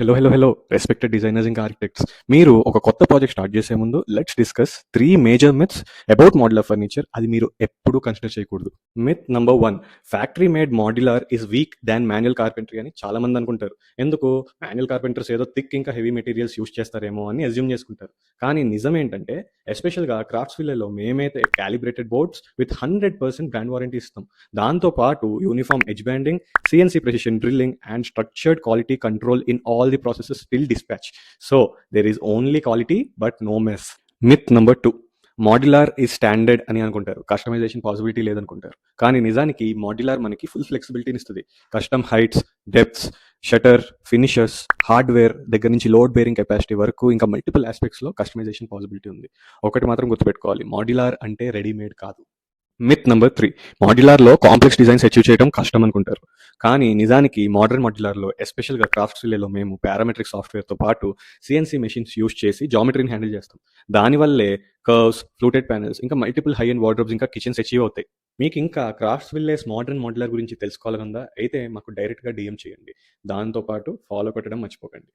Hello. Respected designers ఇంకా architects. మీరు ఒక కొత్త ప్రాజెక్ట్ స్టార్ట్ చేసే ముందు let's discuss 3 major myths about modular furniture. అది మీరు ఎప్పుడూ కన్సిడర్ చేయకూడదు. Myth number 1, factory made modular is week than manual carpentry అని చాలా మంది అనుకుంటారు. ఎందుకు? మాన్యువల్ కార్పెంటర్స్ ఏదో థిక్ ఇంకా హెవీ మెటీరియల్స్ యూస్ చేస్తారేమో అని అజ్యూమ్ చేసుకుంటారు. కానీ నిజం ఏంటంటే ఎస్పెషల్గా క్రాఫ్ట్స్ విల్లేలో మేమైతే calibrated boards with 100% brand warranty ఇస్తాం. దాంతో పాటు uniform edge banding, CNC precision drilling, and structured quality control in all the processes till dispatch. So there is only quality but no mess. Myth number 2, modular ఈ standard అని అనుకుంటారు, customization possibility లేదనుకుంటారు. కానీ నిజానికి modular మనకి full ఫ్లెక్సిబిలిటీని ఇస్తుంది. Custom heights, depths, shutter, finishers, hardware దగ్గర నుంచి load bearing capacity వరకు ఇంకా మల్టిపుల్ ఆస్పెక్ట్స్లో కస్టమైజేషన్ పాసిబిలిటీ ఉంది. ఒకటి మాత్రం గుర్తుపెట్టుకోవాలి, మాడ్యులర్ అంటే రెడీమేడ్ కాదు. మిత్ నంబర్ 3, మాడ్యులర్లో కాంప్లెక్స్ డిజైన్స్ అచీవ్ చేయడం కష్టం అనుకుంటారు. కానీ నిజానికి మోడర్న్ మాడ్యులర్లో ఎస్పెషల్గా క్రాఫ్ట్స్ విల్లేలో మేము పారామెట్రిక్ సాఫ్ట్వేర్తో పాటు CNC మెషిన్స్ యూస్ చేసి జామెట్రీని హ్యాండిల్ చేస్తాం. దానివల్లే కర్వ్స్, ఫ్లూటెడ్ ప్యానెల్స్ ఇంకా మల్టిపుల్ హై అండ్ వార్డ్రోబ్స్ ఇంకా కిచెన్స్ అచీవ్ అవుతాయి. మీకు ఇంకా క్రాఫ్ట్స్ విల్లేస్ మోడర్న్ మాడ్యులర్ గురించి తెలుసుకోవాలనుందా? అయితే మాకు డైరెక్ట్గా DM చేయండి. దాంతోపాటు ఫాలో కొట్టడం మర్చిపోకండి.